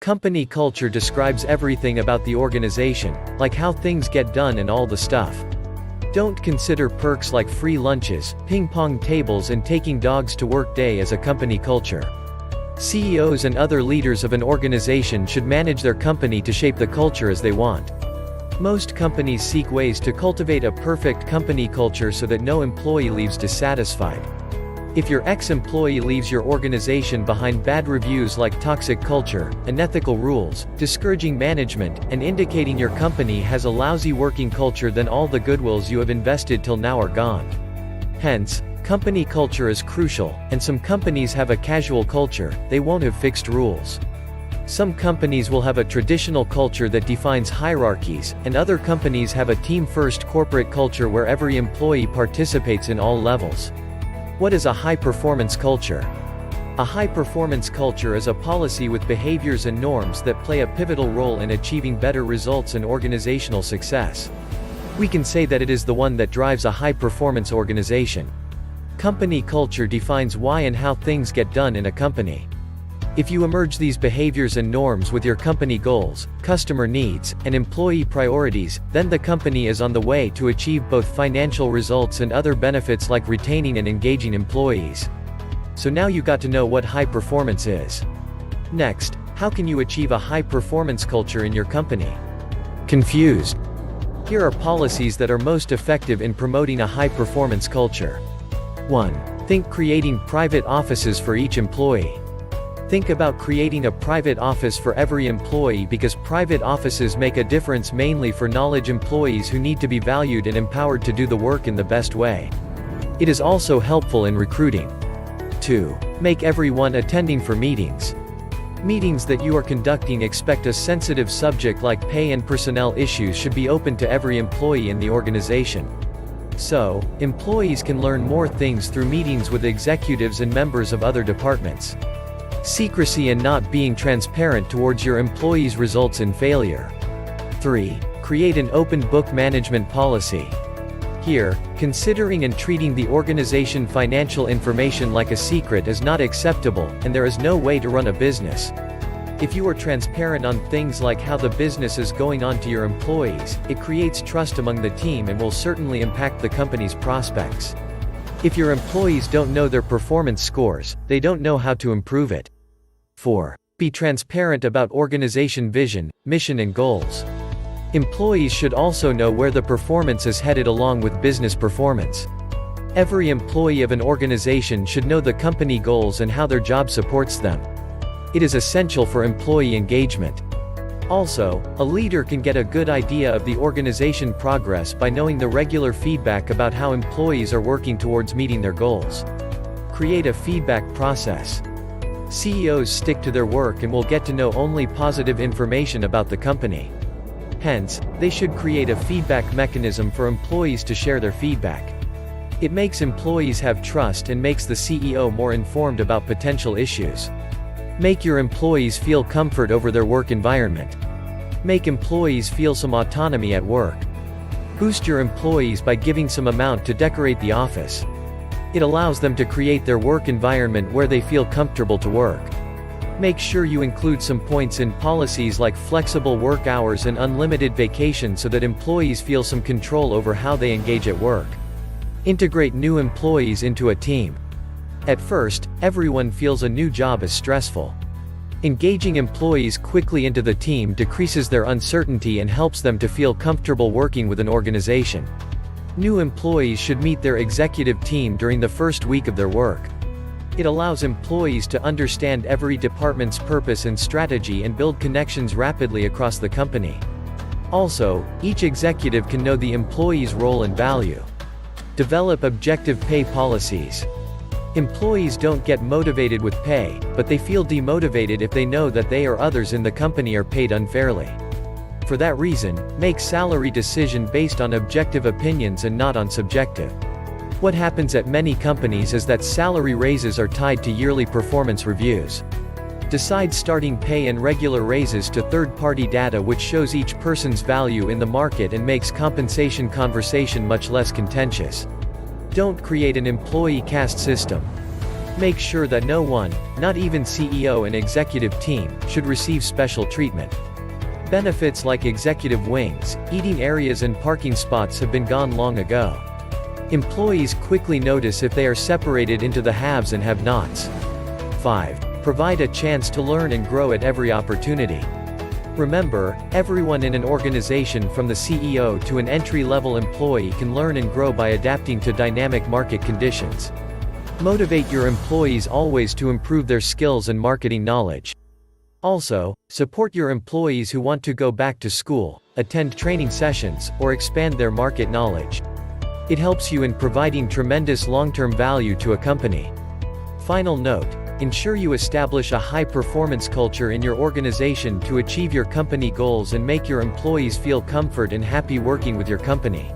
Company culture describes everything about the organization, like how things get done and all the stuff. Don't consider perks like free lunches, ping-pong tables and taking dogs to work day as a company culture. CEOs and other leaders of an organization should manage their company to shape the culture as they want. Most companies seek ways to cultivate a perfect company culture so that no employee leaves dissatisfied. If your ex-employee leaves your organization behind bad reviews like toxic culture, unethical rules, discouraging management, and indicating your company has a lousy working culture, then all the goodwills you have invested till now are gone. Hence, company culture is crucial, and some companies have a casual culture, they won't have fixed rules. Some companies will have a traditional culture that defines hierarchies, and other companies have a team-first corporate culture where every employee participates in all levels. What is a high-performance culture? A high-performance culture is a policy with behaviors and norms that play a pivotal role in achieving better results and organizational success. We can say that it is the one that drives a high-performance organization. Company culture defines why and how things get done in a company. If you merge these behaviors and norms with your company goals, customer needs, and employee priorities, then the company is on the way to achieve both financial results and other benefits like retaining and engaging employees. So now you got to know what high performance is. Next, how can you achieve a high performance culture in your company? Confused? Here are policies that are most effective in promoting a high performance culture. 1. Think creating private offices for each employee. Think about creating a private office for every employee because private offices make a difference mainly for knowledge employees who need to be valued and empowered to do the work in the best way. It is also helpful in recruiting. 2. Make everyone attending for meetings. Meetings that you are conducting expect a sensitive subject like pay and personnel issues should be open to every employee in the organization. So, employees can learn more things through meetings with executives and members of other departments. Secrecy and not being transparent towards your employees results in failure. 3. Create an open book management policy. Here, considering and treating the organization financial information like a secret is not acceptable, and there is no way to run a business. If you are transparent on things like how the business is going on to your employees, it creates trust among the team and will certainly impact the company's prospects. If your employees don't know their performance scores, they don't know how to improve it. 4. Be transparent about organization vision, mission and goals. Employees should also know where the performance is headed along with business performance. Every employee of an organization should know the company goals and how their job supports them. It is essential for employee engagement. Also, a leader can get a good idea of the organization progress by knowing the regular feedback about how employees are working towards meeting their goals. Create a feedback process. CEOs stick to their work and will get to know only positive information about the company. Hence, they should create a feedback mechanism for employees to share their feedback. It makes employees have trust and makes the CEO more informed about potential issues. Make your employees feel comfort over their work environment. Make employees feel some autonomy at work. Boost your employees by giving some amount to decorate the office. It allows them to create their work environment where they feel comfortable to work. Make sure you include some points in policies like flexible work hours and unlimited vacation so that employees feel some control over how they engage at work. Integrate new employees into a team. At first, everyone feels a new job is stressful. Engaging employees quickly into the team decreases their uncertainty and helps them to feel comfortable working with an organization. New employees should meet their executive team during the first week of their work. It allows employees to understand every department's purpose and strategy and build connections rapidly across the company. Also, each executive can know the employee's role and value. Develop objective pay policies. Employees don't get motivated with pay, but they feel demotivated if they know that they or others in the company are paid unfairly. For that reason, make salary decision based on objective opinions and not on subjective. What happens at many companies is that salary raises are tied to yearly performance reviews. Decide starting pay and regular raises to third-party data which shows each person's value in the market and makes compensation conversation much less contentious. Don't create an employee caste system. Make sure that no one, not even CEO and executive team, should receive special treatment. Benefits like executive wings, eating areas and parking spots have been gone long ago. Employees quickly notice if they are separated into the haves and have-nots. 5. Provide a chance to learn and grow at every opportunity. Remember, everyone in an organization from the CEO to an entry-level employee can learn and grow by adapting to dynamic market conditions. Motivate your employees always to improve their skills and marketing knowledge. Also, support your employees who want to go back to school, attend training sessions, or expand their market knowledge. It helps you in providing tremendous long-term value to a company. Final note: ensure you establish a high-performance culture in your organization to achieve your company goals and make your employees feel comfort and happy working with your company.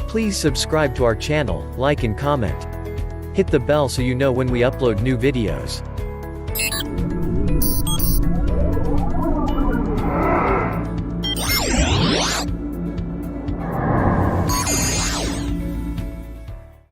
Please subscribe to our channel, like and comment. Hit the bell so you know when we upload new videos.